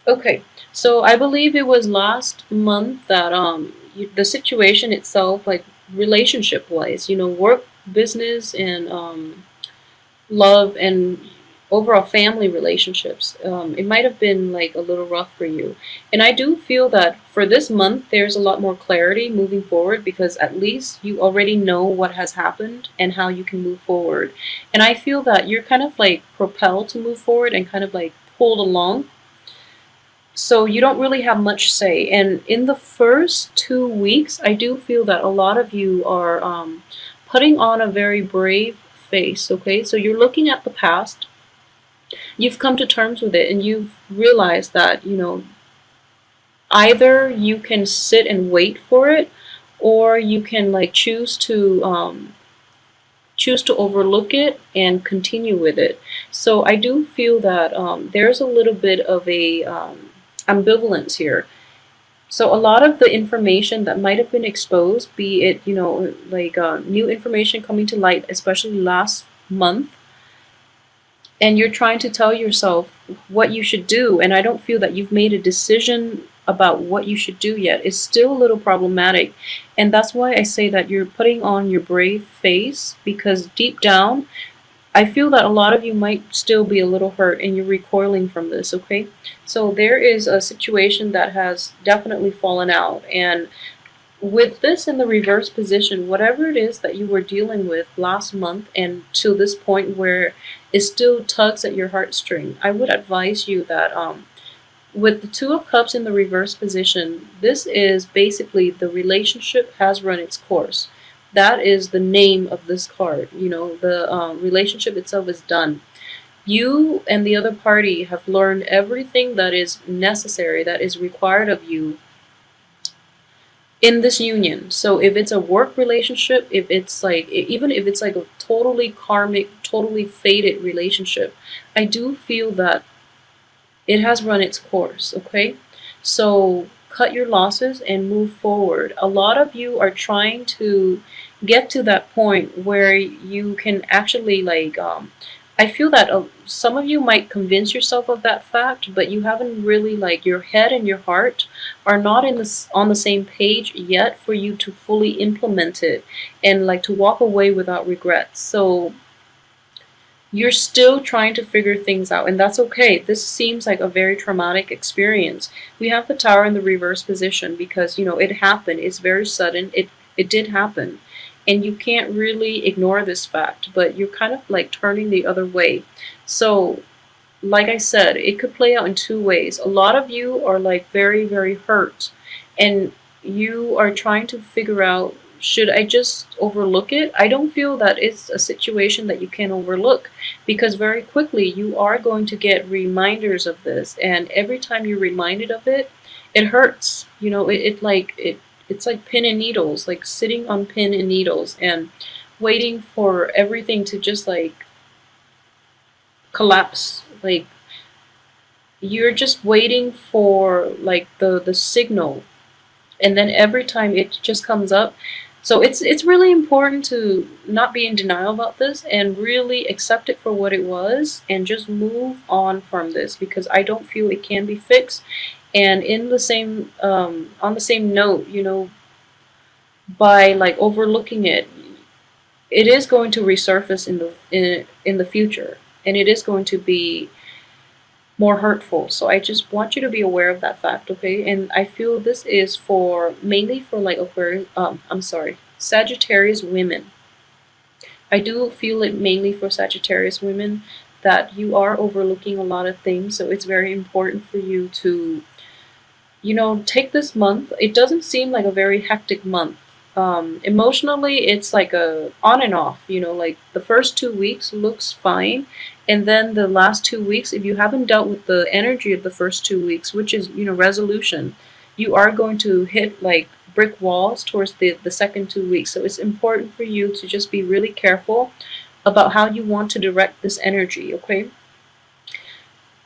Okay, so I believe it was last month that the situation itself, like relationship wise, work, business, and love and overall family relationships, it might have been like a little rough for you. And I do feel that for this month, there's a lot more clarity moving forward because at least you already know what has happened and how you can move forward. And I feel that you're kind of like propelled to move forward and kind of like pulled along, so you don't really have much say. And in the first 2 weeks, I do feel that a lot of you are putting on a very brave face. Okay, so you're looking at the past, you've come to terms with it, and you've realized that either you can sit and wait for it, or you can like choose to overlook it and continue with it. So I do feel that there's a little bit of a ambivalence here. So a lot of the information that might have been exposed, be it, like new information coming to light, especially last month, and you're trying to tell yourself what you should do, and I don't feel that you've made a decision about what you should do yet, is still a little problematic. And that's why I say that you're putting on your brave face, because deep down, I feel that a lot of you might still be a little hurt and you're recoiling from this, okay? So there is a situation that has definitely fallen out. And with this in the reverse position, whatever it is that you were dealing with last month and to this point where it still tugs at your heartstring, I would advise you that with the Two of Cups in the reverse position, this is basically the relationship has run its course. That is the name of this card. The relationship itself is done. You and the other party have learned everything that is necessary, that is required of you in this union. So if it's a work relationship, if it's like, even if it's like a totally karmic, totally fated relationship, I do feel that it has run its course, okay? So cut your losses and move forward. A lot of you are trying to get to that point where you can actually like I feel that some of you might convince yourself of that fact, but you haven't really, like, your head and your heart are not on the same page yet for you to fully implement it and like to walk away without regrets. So you're still trying to figure things out, and that's okay. This seems like a very traumatic experience. We have the Tower in the reverse position because, it happened. It's very sudden. It did happen. And you can't really ignore this fact, but you're kind of like turning the other way. So, like I said, it could play out in two ways. A lot of you are like very, very hurt, and you are trying to figure out, should I just overlook it? I don't feel that it's a situation that you can overlook, because very quickly you are going to get reminders of this, and every time you're reminded of it, it hurts. It's like pin and needles, like sitting on pin and needles and waiting for everything to just like collapse. Like you're just waiting for like the signal, and then every time it just comes up. So it's really important to not be in denial about this and really accept it for what it was and just move on from this, because I don't feel it can be fixed. And in the same on the same note, by like overlooking it, it is going to resurface in the future, and it is going to be more hurtful. So I just want you to be aware of that fact, okay? And I feel this is for mainly for like Aquarius, I'm sorry, Sagittarius women. I do feel it mainly for Sagittarius women, that you are overlooking a lot of things. So it's very important for you to, take this month. It doesn't seem like a very hectic month. Emotionally, it's like a on and off. Like the first 2 weeks looks fine, and then the last 2 weeks, if you haven't dealt with the energy of the first 2 weeks, which is resolution, you are going to hit like brick walls towards the second 2 weeks. So it's important for you to just be really careful about how you want to direct this energy. Okay,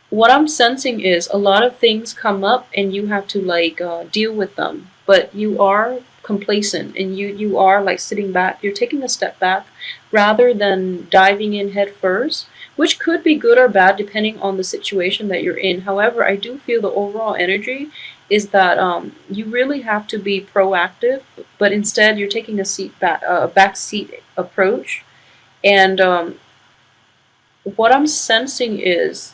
what I'm sensing is a lot of things come up and you have to like deal with them, but you are complacent and you are like sitting back. You're taking a step back rather than diving in head first, which could be good or bad depending on the situation that you're in. However, I do feel the overall energy is that you really have to be proactive, but instead you're taking a back seat approach. And what I'm sensing is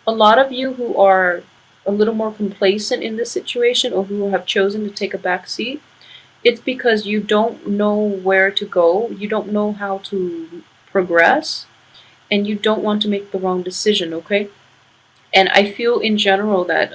a lot of you who are a little more complacent in this situation or who have chosen to take a back seat, it's because you don't know where to go, you don't know how to progress, and you don't want to make the wrong decision, okay? And I feel in general that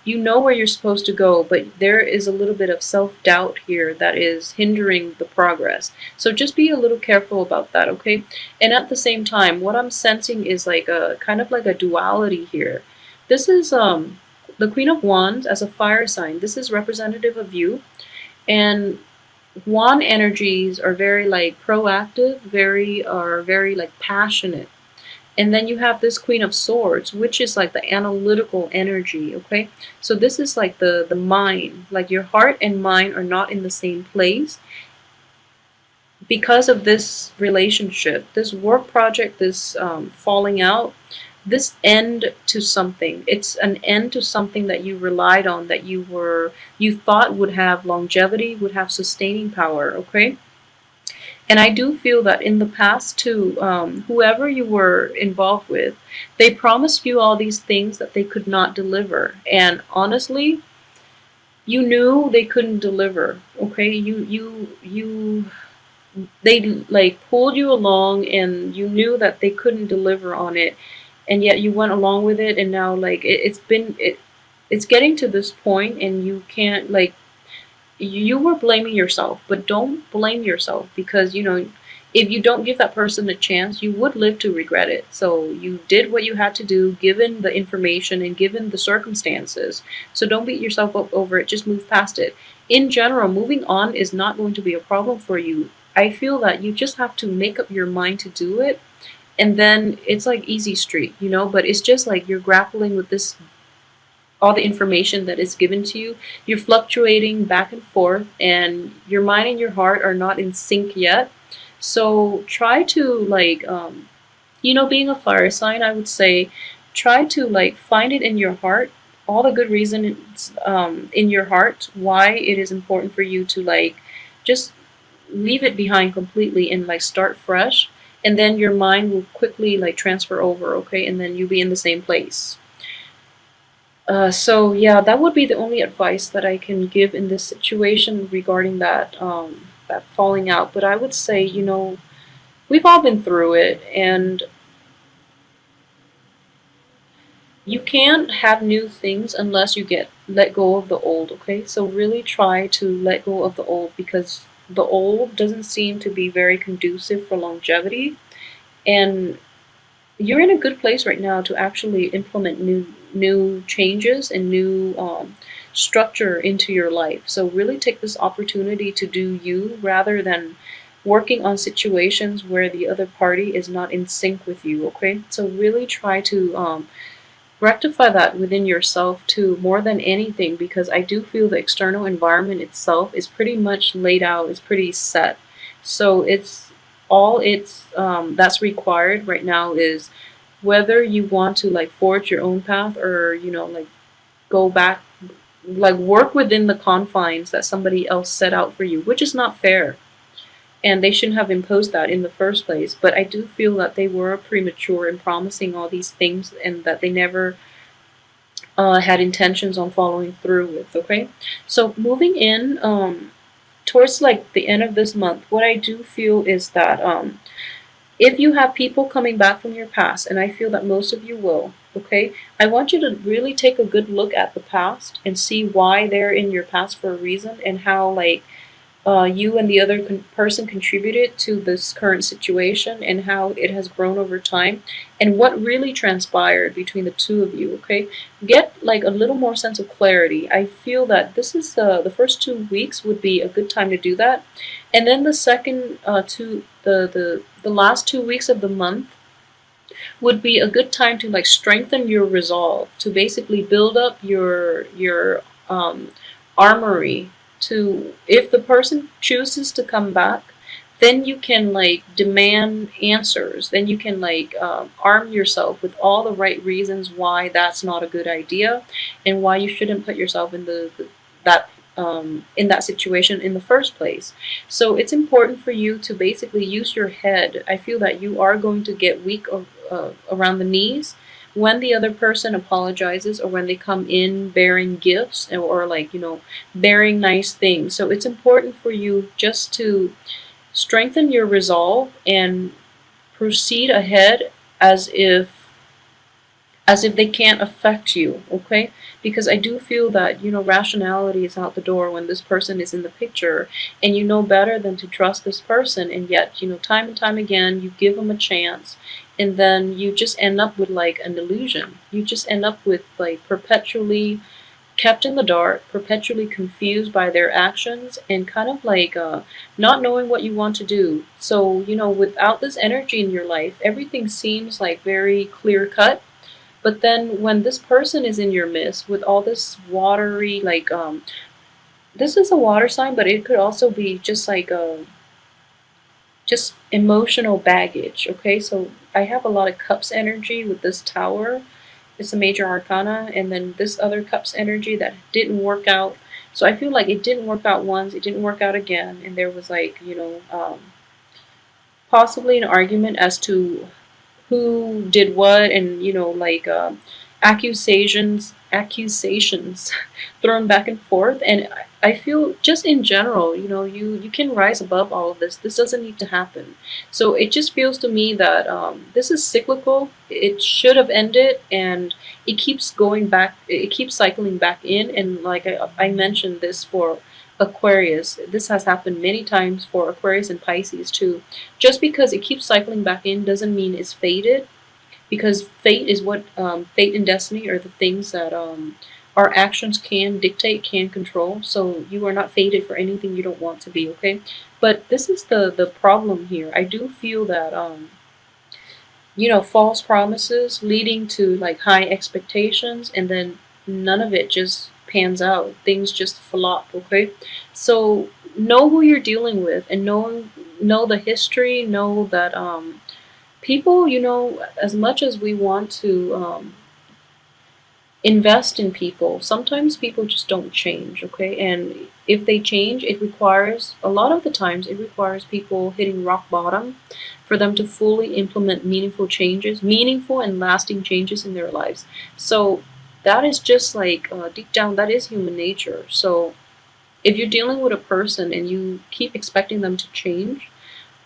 you know where you're supposed to go, but there is a little bit of self-doubt here that is hindering the progress. So just be a little careful about that, okay? And at the same time, what I'm sensing is like a kind of like a duality here. This is the Queen of Wands as a fire sign. This is representative of you. And wand energies are very like proactive, very like passionate. And then you have this Queen of Swords, which is like the analytical energy, okay? So this is like the mind, like your heart and mind are not in the same place because of this relationship, this work project, this falling out, this end to something. It's an end to something that you relied on, that you thought would have longevity, would have sustaining power, okay? And I do feel that in the past too, whoever you were involved with, they promised you all these things that they could not deliver. And honestly, you knew they couldn't deliver. Okay, they like pulled you along, and you knew that they couldn't deliver on it, and yet you went along with it. And now like it's getting to this point, and you can't like you were blaming yourself, but don't blame yourself because, you know, if you don't give that person a chance, you would live to regret it. So you did what you had to do given the information and given the circumstances. So don't beat yourself up over it, just move past it. In general, moving on is not going to be a problem for you. I feel that you just have to make up your mind to do it, and then it's like easy street, you know, but it's just like you're grappling with this all the information that is given to you. You're fluctuating back and forth, and your mind and your heart are not in sync yet. So try to like, you know, being a fire sign, I would say, try to like find it in your heart, all the good reasons in your heart why it is important for you to like just leave it behind completely and like start fresh. And then your mind will quickly like transfer over, okay? And then you'll be in the same place. So yeah, that would be the only advice that I can give in this situation regarding that falling out. But I would say, you know, we've all been through it, and you can't have new things unless you let go of the old, okay? So really try to let go of the old, because the old doesn't seem to be very conducive for longevity, and you're in a good place right now to actually implement new changes and new structure into your life. So really take this opportunity to do you rather than working on situations where the other party is not in sync with you, okay? So really try to rectify that within yourself too, more than anything, because I do feel the external environment itself is pretty much laid out, it's pretty set. So it's that's required right now is whether you want to like forge your own path, or, you know, like go back, like work within the confines that somebody else set out for you, which is not fair. And they shouldn't have imposed that in the first place. But I do feel that they were premature in promising all these things, and that they never had intentions on following through with, okay? So moving in towards like the end of this month, what I do feel is that if you have people coming back from your past, and I feel that most of you will, okay, I want you to really take a good look at the past and see why they're in your past for a reason, and how like you and the other person contributed to this current situation, and how it has grown over time, and what really transpired between the two of you, okay? Get like a little more sense of clarity. I feel that this is the first 2 weeks would be a good time to do that. And then the second the last 2 weeks of the month would be a good time to like strengthen your resolve, to basically build up your armory, to, if the person chooses to come back, then you can like demand answers. Then you can like arm yourself with all the right reasons why that's not a good idea, and why you shouldn't put yourself in that in that situation in the first place. So it's important for you to basically use your head. I feel that you are going to get weak around the knees when the other person apologizes, or when they come in bearing gifts, or like, bearing nice things. So it's important for you just to strengthen your resolve and proceed ahead as if they can't affect you, okay? Because I do feel that, rationality is out the door when this person is in the picture, and you know better than to trust this person, and yet, time and time again, you give them a chance, and then you just end up with like an illusion. You just end up with like perpetually kept in the dark, perpetually confused by their actions, and kind of like not knowing what you want to do. So, without this energy in your life, everything seems like very clear cut. But then when this person is in your midst with all this watery, like, this is a water sign, but it could also be just like just emotional baggage, okay? So I have a lot of cups energy with this tower. It's a major arcana, and then this other cups energy that didn't work out. So I feel like it didn't work out once, it didn't work out again, and there was like, possibly an argument as to who did what, and like accusations thrown back and forth. And I feel just in general, you can rise above all of this. This doesn't need to happen. So it just feels to me that this is cyclical. It should have ended, and it keeps going back. It keeps cycling back in. And like I mentioned this for Aquarius, this has happened many times for Aquarius and Pisces too. Just because it keeps cycling back in doesn't mean it's fated, because fate is what fate and destiny are the things that our actions can dictate, can control. So you are not fated for anything you don't want to be, okay? But this is the problem here. I do feel that false promises leading to like high expectations, and then none of it just pans out. Things just flop, okay? So know who you're dealing with, and know the history, know that people, as much as we want to invest in people, sometimes people just don't change, okay? And if they change, it requires, a lot of the times, it requires people hitting rock bottom for them to fully implement meaningful changes, meaningful and lasting changes in their lives. So that is just like, deep down, that is human nature. So if you're dealing with a person and you keep expecting them to change,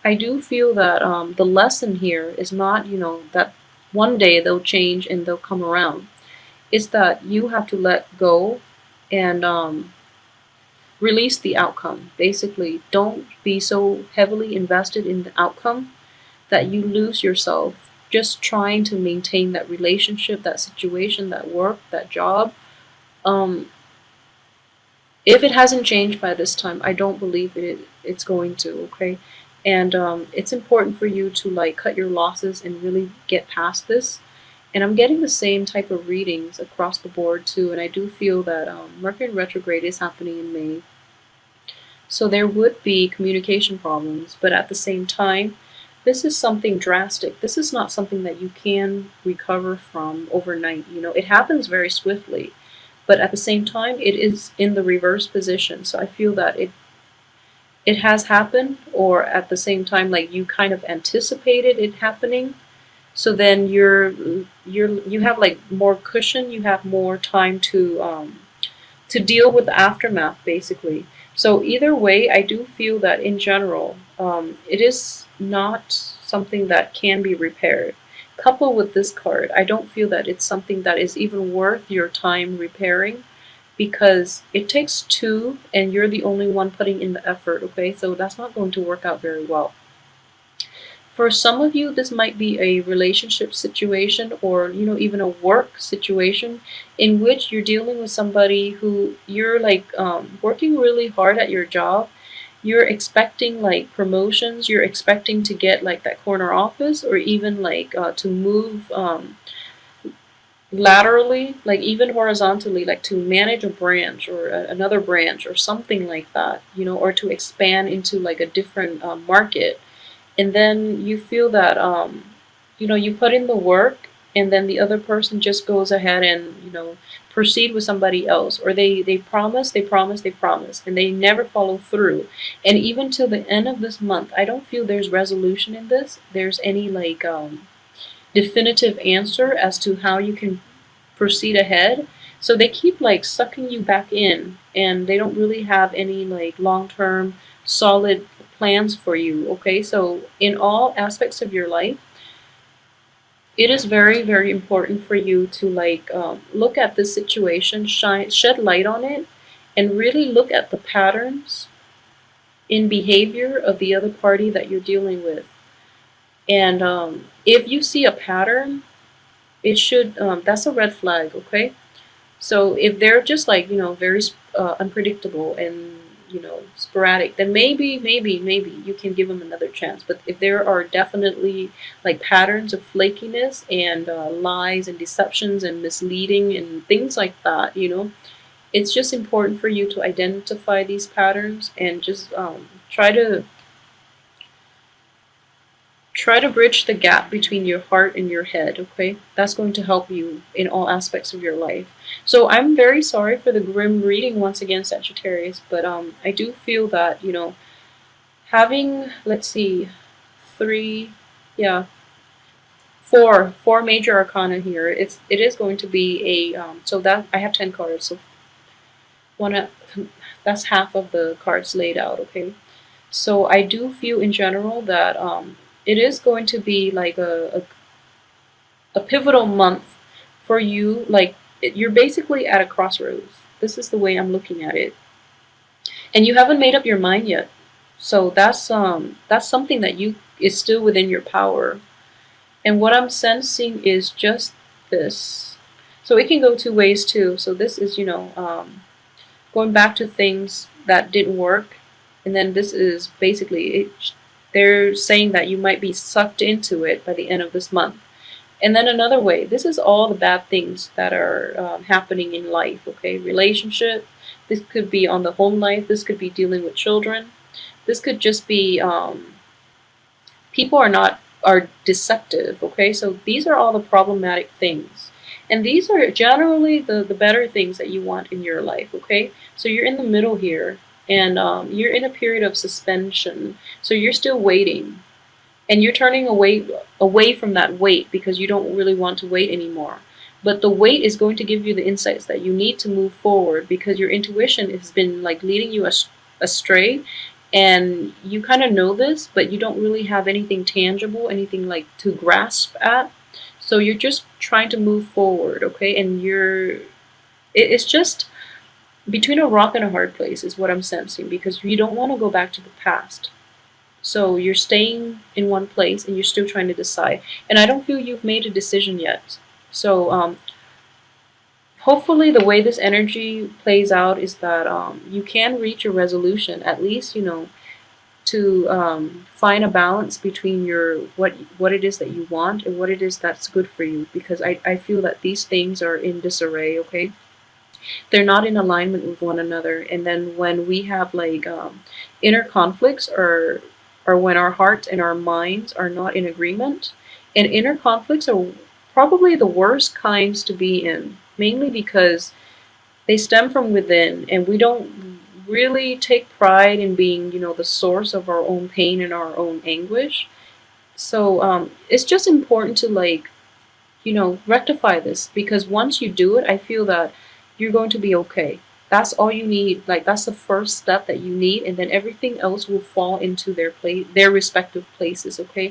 I do feel that the lesson here is not, that one day they'll change and they'll come around. It's that you have to let go and release the outcome. Basically, don't be so heavily invested in the outcome that you lose yourself just trying to maintain that relationship, that situation, that work, that job. Um, if it hasn't changed by this time, I don't believe it's going to, okay? And it's important for you to like cut your losses and really get past this. And I'm getting the same type of readings across the board too, and I do feel that Mercury retrograde is happening in May. So there would be communication problems, but at the same time, this is something drastic. This is not something that you can recover from overnight. It happens very swiftly, but at the same time, it is in the reverse position. So I feel that it has happened, or at the same time, like you kind of anticipated it happening. So then you have like more cushion, you have more time to deal with the aftermath, basically. So either way, I do feel that in general, it is not something that can be repaired. Coupled with this card, I don't feel that it's something that is even worth your time repairing, because it takes two and you're the only one putting in the effort, okay? So that's not going to work out very well. For some of you, this might be a relationship situation, or even a work situation in which you're dealing with somebody who you're like working really hard at your job. You're expecting like promotions, you're expecting to get like that corner office, or even like to move laterally, like even horizontally, like to manage a branch or another branch or something like that, or to expand into like a different market. And then you feel that you put in the work, and then the other person just goes ahead and proceed with somebody else, or they promise, they promise, they promise, and they never follow through. And even till the end of this month, I don't feel there's resolution in this. There's any like definitive answer as to how you can proceed ahead. So they keep like sucking you back in, and they don't really have any like long-term solid plans for you. Okay, so in all aspects of your life, it is very, very important for you to like look at this situation, shed light on it, and really look at the patterns in behavior of the other party that you're dealing with. And if you see a pattern, it should that's a red flag. Okay, so if they're just like very unpredictable and sporadic, then maybe you can give them another chance. But if there are definitely like patterns of flakiness and lies and deceptions and misleading and things like that, it's just important for you to identify these patterns and just try to bridge the gap between your heart and your head. Okay, that's going to help you in all aspects of your life. So I'm very sorry for the grim reading once again, Sagittarius, but I do feel that having, let's see, three, yeah, four major arcana here. It is going to be a so that I have 10 cards, so one that's half of the cards laid out. Okay, so I do feel in general that it is going to be like a pivotal month for you. Like you're basically at a crossroads. This is the way I'm looking at it, and you haven't made up your mind yet. So that's something that you is still within your power. And what I'm sensing is just this. So it can go two ways too. So this is going back to things that didn't work, and then this is basically it. They're saying that you might be sucked into it by the end of this month. And then another way, this is all the bad things that are happening in life, okay? Relationship, this could be on the home life, this could be dealing with children, this could just be people are deceptive, okay? So these are all the problematic things. And these are generally the better things that you want in your life, okay? So you're in the middle here, and you're in a period of suspension. So you're still waiting, and you're turning away from that wait because you don't really want to wait anymore. But the wait is going to give you the insights that you need to move forward, because your intuition has been like leading you astray, and you kind of know this, but you don't really have anything tangible, anything like to grasp at. So you're just trying to move forward, okay? And it's just between a rock and a hard place is what I'm sensing, because you don't want to go back to the past. So you're staying in one place and you're still trying to decide. And I don't feel you've made a decision yet. So hopefully the way this energy plays out is that you can reach a resolution, at least, to find a balance between your what it is that you want and what it is that's good for you. Because I feel that these things are in disarray, okay? They're not in alignment with one another. And then when we have like inner conflicts, or when our hearts and our minds are not in agreement, and inner conflicts are probably the worst kinds to be in, mainly because they stem from within, and we don't really take pride in being the source of our own pain and our own anguish. So it's just important to like rectify this, because once you do it, I feel that you're going to be okay. That's all you need. Like that's the first step that you need, and then everything else will fall into their respective places, okay?